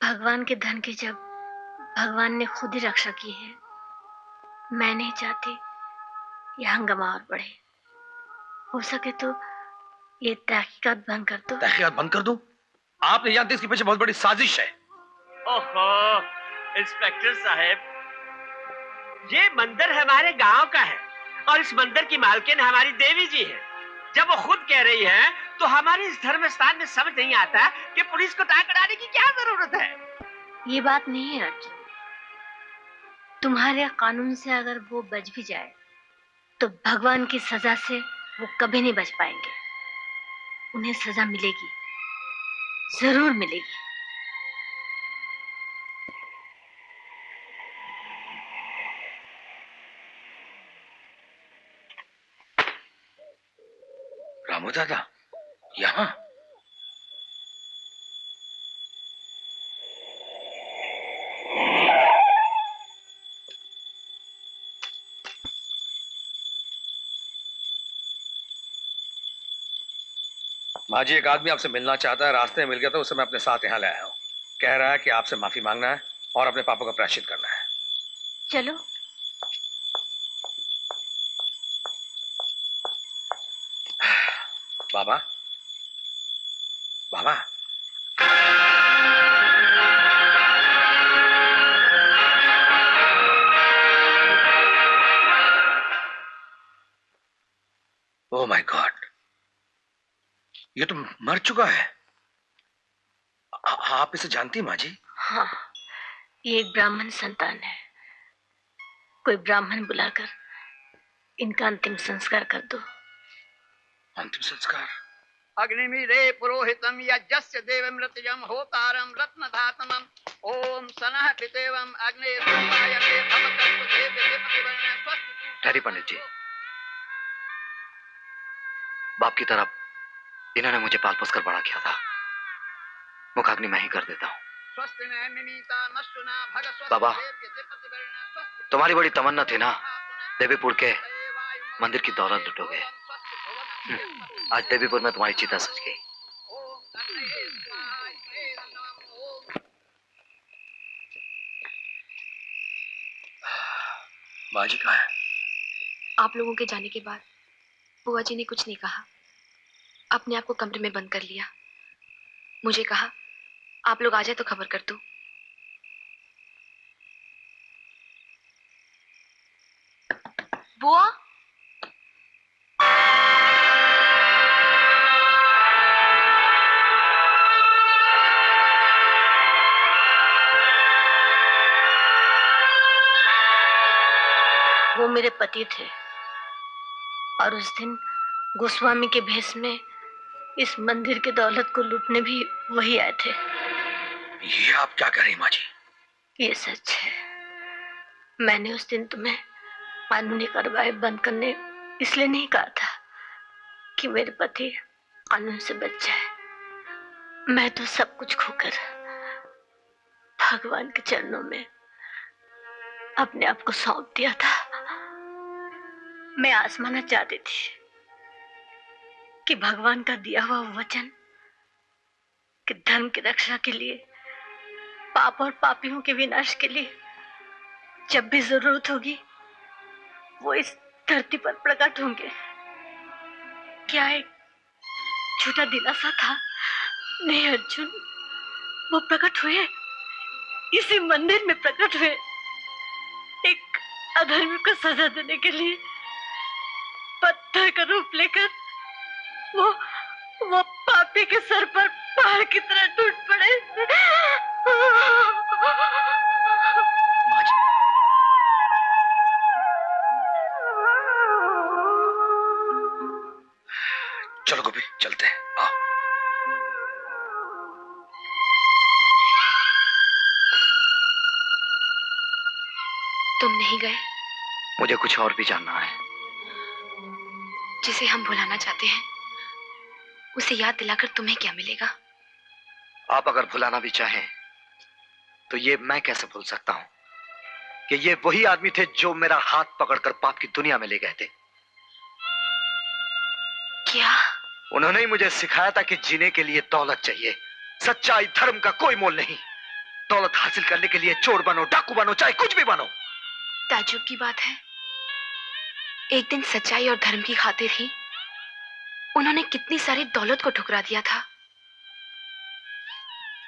भगवान के धन की जब भगवान ने खुद ही रक्षा की है, मैं नहीं चाहती ये हंगामा और बढ़े। हो सके तो ये तहकीकात बंद कर दो। तहकीकात बंद कर दूं? आप नहीं जानते इसके पीछे बहुत बड़ी साजिश है। ओहो, इंस्पेक्टर साहब, ये मंदिर हमारे गांव का है और इस मंदिर की मालकिन हमारी देवी जी है। जब वो खुद कह रही है तो हमारे इस धर्म स्थान में समझ नहीं आता कि पुलिस को ताक अड़ाने की क्या जरूरत है। ये बात नहीं है अर्जुन। तुम्हारे कानून से अगर वो बच भी जाए तो भगवान की सजा से वो कभी नहीं बच पाएंगे। उन्हें सजा मिलेगी, जरूर मिलेगी। रामू दादा यहाँ? माँ जी, एक आदमी आपसे मिलना चाहता है, रास्ते में मिल गया था, उसे मैं अपने साथ यहाँ ले आया हूँ। कह रहा है कि आपसे माफी मांगना है और अपने पापों का प्रायश्चित करना है। चलो। बाबा, बाबा, ओह माय गॉड, ये तो मर चुका है। आप इसे जानती हैं माँ जी? हाँ, ये एक ब्राह्मण संतान है। कोई ब्राह्मण बुलाकर इनका अंतिम संस्कार कर दो। अंतिम संस्कार? अग्निमीरे पुरोहितम यज्ञस्य देवमृतजम होतारम रत्नधातमम ओम सनः पितेवम अग्ने संवायते भवतस्तु देवते प्रतिवर्णः स्वस्ति। ठहरी पंडित जी, बाप की तरफ इन्होंने मुझे पाल पोस कर बड़ा किया था। मुखाग्नि मैं ही कर देता हूँ। बाबा, तुम्हारी बड़ी तमन्ना थी ना, देवीपुर के मंदिर की दौलत लुटोगे। आज देवीपुर में तुम्हारी चिता सज गई। माँ जी कहाँ है? आप लोगों के जाने के बाद बुआ जी ने कुछ नहीं कहा, अपने आप को कमरे में बंद कर लिया। मुझे कहा आप लोग आ जाए तो खबर कर दूं। बुआ, वो मेरे पति थे और उस दिन गोस्वामी के भेष में इस मंदिर की दौलत को लूटने भी वही आए थे। ये आप क्या कर रही माँ जी? ये सच है। मैंने उस दिन तुम्हें कानूनी कार्रवाई बंद करने इसलिए नहीं कहा था कि मेरे पति कानून से बच जाए। मैं तो सब कुछ खोकर भगवान के चरणों में अपने आप को सौंप दिया था। मैं आजमाना चाहती थी कि भगवान का दिया हुआ वचन कि धर्म की रक्षा के लिए, पाप और पापियों के विनाश के लिए जब भी जरूरत होगी वो इस धरती पर प्रकट होंगे। क्या एक छोटा दिलासा था? नहीं अर्जुन, वो प्रकट हुए, इसी मंदिर में प्रकट हुए। एक अधर्मी को सजा देने के लिए पत्थर का रूप लेकर वो पापी के सर पर पहाड़ की तरह टूट पड़े। चलो गोपी, चलते हैं। आओ। तुम नहीं गए? मुझे कुछ और भी जानना है। जिसे हम भुलाना चाहते हैं उसे याद दिलाकर तुम्हें क्या मिलेगा? आप अगर भुलाना भी चाहें तो ये मैं कैसे भूल सकता हूं कि ये वही आदमी थे जो मेरा हाथ पकड़कर पाप की दुनिया में ले गए थे। क्या? उन्होंने ही मुझे सिखाया था कि जीने के लिए दौलत चाहिए, सच्चाई धर्म का कोई मोल नहीं। दौलत हासिल करने के लिए चोर बनो, डाकू बनो, चाहे कुछ भी बनो। ताज्जुब की बात है, एक दिन सच्चाई और धर्म की खातिर ही उन्होंने कितनी सारी दौलत को ठुकरा दिया था।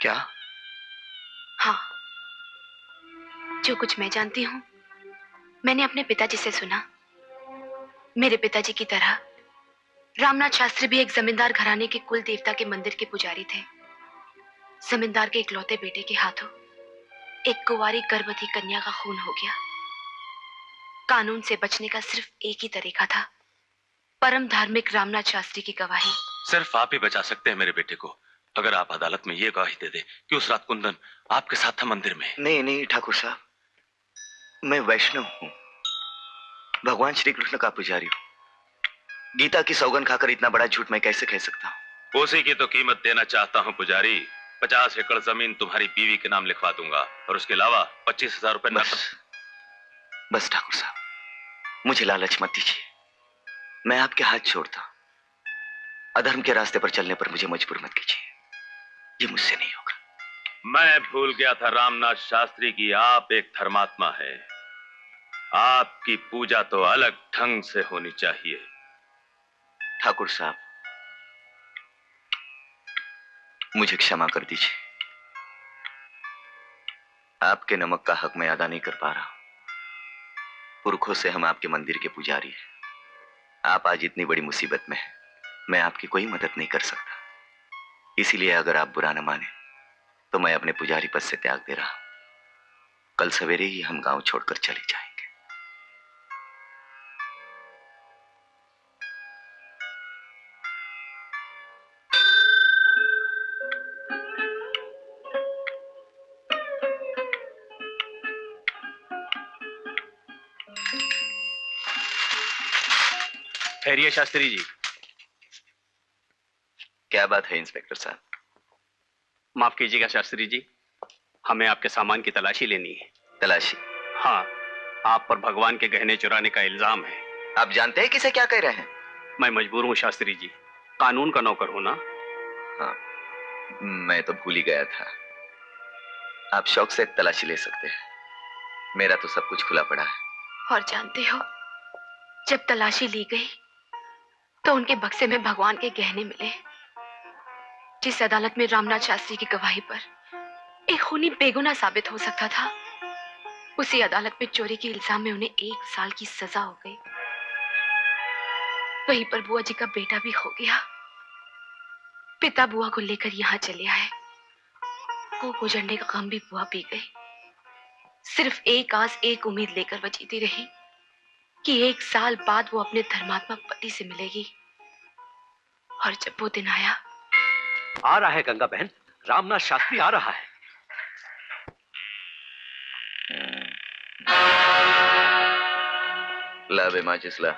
क्या? हाँ, जो कुछ मैं जानती हूँ मैंने अपने पिताजी से सुना। मेरे पिताजी की तरह रामनाथ शास्त्री भी एक जमींदार घराने के कुल देवता के मंदिर के पुजारी थे। जमींदार के इकलौते बेटे के हाथों एक कुंवारी गर्भवती कन्या का खून हो गया। कानून से बचने का सिर्फ एक ही तरीका था, परम धार्मिक रामनाथ शास्त्री की गवाही। सिर्फ आप ही बचा सकते हैं मेरे बेटे को। अगर आप अदालत में ये गवाही दे दे कि उस रात कुंदन आपके साथ था मंदिर में। नहीं नहीं ठाकुर साहब, मैं वैष्णव हूँ, भगवान श्री कृष्ण का पुजारी हूँ। गीता की सौगंध खाकर इतना बड़ा झूठ मैं कैसे कह सकता हूँ? उसी की तो कीमत देना चाहता हूँ पुजारी। 50 एकड़ जमीन तुम्हारी बीवी के नाम लिखवा दूंगा और उसके अलावा 25,000 रुपए नकद। बस ठाकुर साहब, मुझे लालच मत दीजिए। मैं आपके हाथ छोड़ता हूं। अधर्म के रास्ते पर चलने पर मुझे मजबूर मत कीजिए, ये मुझसे नहीं होगा। मैं भूल गया था रामनाथ शास्त्री की आप एक धर्मात्मा है। आपकी पूजा तो अलग ढंग से होनी चाहिए। ठाकुर साहब, मुझे क्षमा कर दीजिए। आपके नमक का हक मैं अदा नहीं कर पा रहा हूं। पुरखों से हम आपके मंदिर के पुजारी हैं। आप आज इतनी बड़ी मुसीबत में हैं, मैं आपकी कोई मदद नहीं कर सकता। इसीलिए अगर आप बुरा न माने तो मैं अपने पुजारी पद से त्याग दे रहा हूं। कल सवेरे ही हम गांव छोड़कर चले जाएंगे। खैरिए शास्त्री जी। क्या बात है इंस्पेक्टर साहब? माफ कीजिएगा शास्त्री जी, हमें आपके सामान की तलाशी लेनी है। तलाशी? हाँ, आप पर भगवान के गहने चुराने का इल्जाम है। आप जानते हैं किसे क्या कह रहे हैं? मैं मजबूर हूँ शास्त्री जी, कानून का नौकर हूं ना। हाँ, मैं तो भूल ही गया था। आप शौक से तलाशी ले सकते हैं, मेरा तो सब कुछ खुला पड़ा है। और जानते हो, जब तलाशी ली गई तो उनके बक्से में भगवान के गहने मिले। जिस अदालत में रामनाथ शास्त्री की गवाही पर एक खूनी बेगुनाह साबित हो सकता था, उसी अदालत में चोरी के इल्जाम में उन्हें 1 साल की सजा हो गई। वहीं पर बुआ जी का बेटा भी हो गया। पिता बुआ को लेकर यहाँ चले आए। वो गुजरने का गम भी बुआ पी गई। सिर्फ एक आस, एक उम्मीद लेकर वो जीती रही कि 1 साल बाद वो अपने धर्मात्मा पति से मिलेगी। और जब वो दिन आया। आ रहा है गंगा बहन, रामनाथ शास्त्री आ रहा है। ला बे माचिस ला।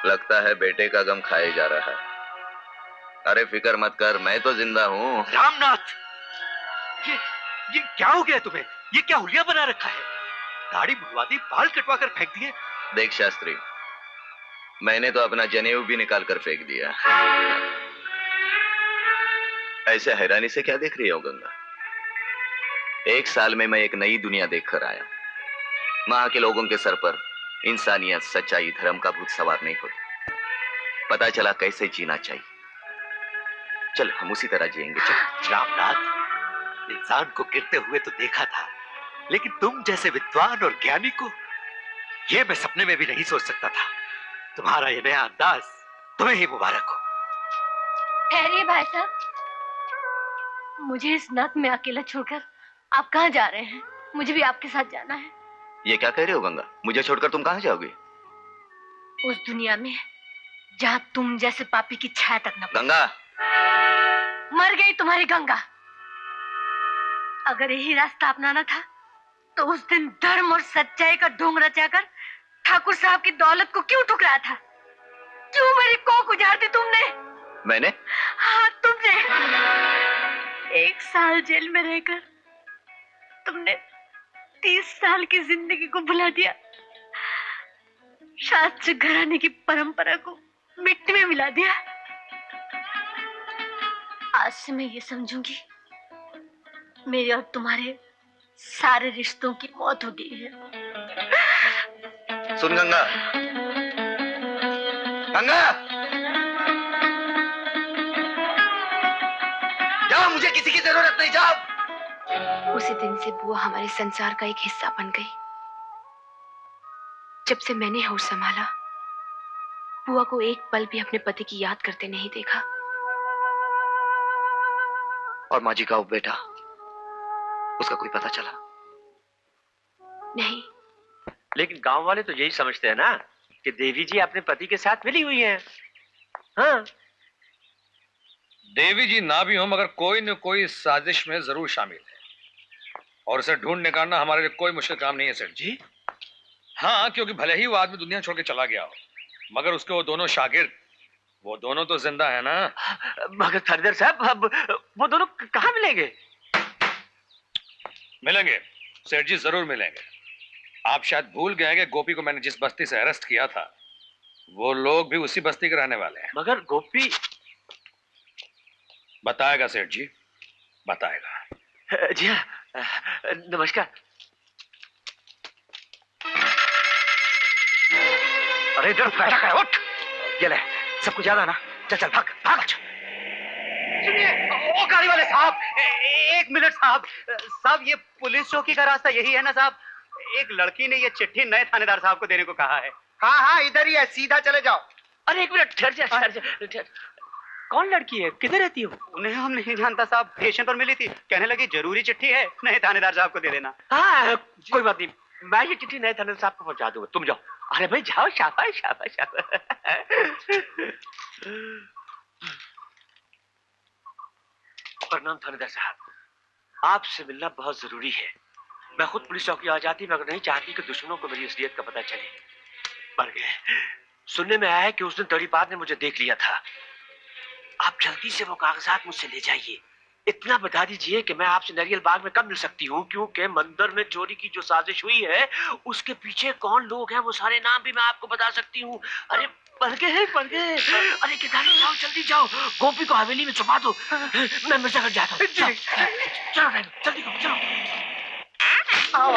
लगता है बेटे का गम खाए जा रहा है। अरे फिक्र मत कर, मैं तो जिंदा हूँ। रामनाथ, ये क्या हो गया तुम्हें? ये क्या हुलिया बना रखा है? दाढ़ी मुड़वा दी, बाल कटवा कर फेंक दिए। देख शास्त्री, मैंने तो अपना जनेऊ भी निकाल कर फेंक दिया। ऐसे हैरानी से क्या देख रही हो गंगा? 1 साल में मैं एक नई दुनिया देखकर आया। वहां के लोगों के सर पर इंसानियत, सच्चाई, धर्म का भूत सवार नहीं होता। पता चला कैसे जीना चाहिए। चल हम उसी तरह जिएंगे। चल। रामनाथ, इंसान को गिरते हुए तो देखा था, लेकिन तुम जैसे विद्वान और ज्ञानी को ये मैं सपने में भी नहीं सोच सकता था। तुम्हारा ये नया अंदाज तुम्हें ही मुबारक हो। ठहरिए भाई साहब, मुझे इस नात में अकेला छोड़कर आप कहाँ जा रहे हैं? मुझे भी आपके साथ जाना है। ये क्या कह रहे हो गंगा? मुझे छोड़कर तुम कहाँ जाओगी? उस दुनिया में जहाँ तुम जैसे पापी की छाया तक न। गंगा, मर गई तुम्हारी गंगा। अगर यही रास्ता अपनाना था तो उस दिन धर्म और सच्चाई का ढोंग रचाकर ठाकुर साहब की दौलत को क्यों ठुकराया था? क्यों मेरी कोख उजाड़ दी तुमने? मैंने? हाँ, तुमने। साल जेल में रहकर तुमने 30 साल की जिंदगी को भुला दिया, शास्त्री घराने की परंपरा को मिट्टी में मिला दिया। आज से मैं ये समझूंगी मेरे और तुम्हारे सारे रिश्तों की मौत हो गई है। सुन गंगा, गंगा, जाओ, मुझे किसी की जरूरत नहीं, जाओ। उसी दिन से बुआ हमारे संसार का एक हिस्सा बन गई। जब से मैंने होश संभाला, बुआ को एक पल भी अपने पति की याद करते नहीं देखा। और माँ जी का वो बेटा, उसका कोई पता चला? नहीं। लेकिन गांव वाले तो यही समझते हैं ना कि देवी जी अपने पति के साथ मिली हुई हैं। हाँ, देवी जी ना भी हो, मगर कोई न कोई साजिश में जरूर शामिल है, और उसे ढूंढ निकालना हमारे लिए कोई मुश्किल काम नहीं है सेठ जी। हाँ, क्योंकि भले ही वो आदमी दुनिया छोड़ के चला गया हो, मगर उसके वो दोनों शागिर्द, वो दोनों तो जिंदा है ना। मगर थानेदार साहब, अब वो दोनों कहाँ मिलेंगे? मिलेंगे सेठ जी, जरूर मिलेंगे। आप शायद भूल गए कि गोपी को मैंने जिस बस्ती से अरेस्ट किया था, वो लोग भी उसी बस्ती के रहने वाले हैं। मगर गोपी बताएगा सेठ जी, बताएगा। जी हाँ, नमस्कार। अरे इधर बैठा है, उठ। ये ले, सब कुछ याद है ना? चल चल, भाग भाग। सुनिए, ओ गाड़ी वाले साहब, एक मिनट साहब। साहब, ये पुलिस चौकी का रास्ता यही है ना साहब? एक लड़की ने ये चिट्ठी नए थानेदार साहब को देने को कहा है। हाँ हाँ, इधर ही है, सीधा चले जाओ। अरे एक मिनट, ठहर जा, ठहर जा, ठहर। कौन लड़की है, किधर रहती हो? उन्हें हम नहीं जानता साहब, स्टेशन पर मिली थी, कहने लगी जरूरी चिट्ठी है, नए थानेदार साहब को दे देना। हाँ, कोई बात नहीं, मैं ये चिट्ठी नए थानेदार साहब को पहुंचा दूंगा, तुम जाओ। अरे भाई जाओ, शाबाश शाबाश शाबाश। प्रणाम थानेदार साहब, आपसे मिलना बहुत जरूरी है। मैं खुद पुलिस चौकी आ जाती मगर नहीं चाहती कि दुश्मनों को मेरी असलियत का पता चले। मर गए। सुनने में आया है कि उस दिन तड़ीपार ने मुझे देख लिया था। आप जल्दी से वो कागजात मुझसे ले जाइए। इतना बता दीजिए कि मैं आपसे नारियल बाग में कब मिल सकती हूँ, क्योंकि मंदिर में चोरी की जो साजिश हुई है उसके पीछे कौन लोग हैं वो सारे नाम भी मैं आपको बता सकती हूँ। अरे पढ़ गए, पढ़ गए। अरे किधारी जाओ, जल्दी जाओ, गोपी को हवेली में छुपा दो। मैं मिर्जागढ़ जाता हूँ। चलो जल्दी करो, चलो। आओ,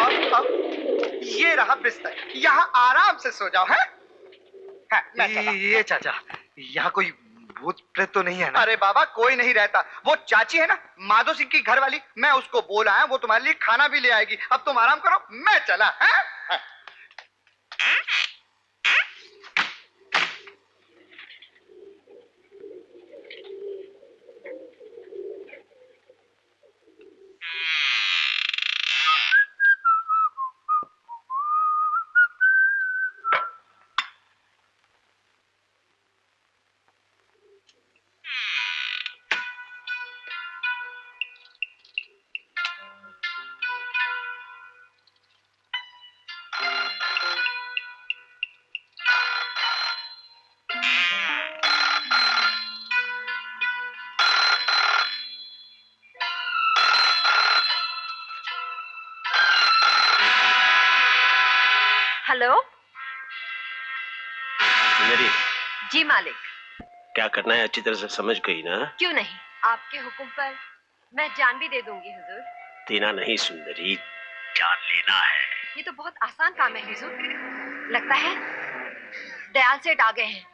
ये रहा बिस्तर, यहाँ आराम से सो जाओ। है ये चाचा, यहाँ कोई भूत प्रेत तो नहीं है ना? अरे बाबा, कोई नहीं रहता। वो चाची है ना, माधो सिंह की घर वाली, मैं उसको बोला है, वो तुम्हारे लिए खाना भी ले आएगी। अब तुम आराम करो, मैं चला। है? हेलो मेरी जी मालिक। क्या करना है अच्छी तरह से समझ गई ना? क्यों नहीं, आपके हुक्म पर मैं जान भी दे दूंगी हुजूर। देना नहीं सुंदरी, जान लेना है। ये तो बहुत आसान काम है हुजूर। लगता है दयाल सेठ आ गए हैं।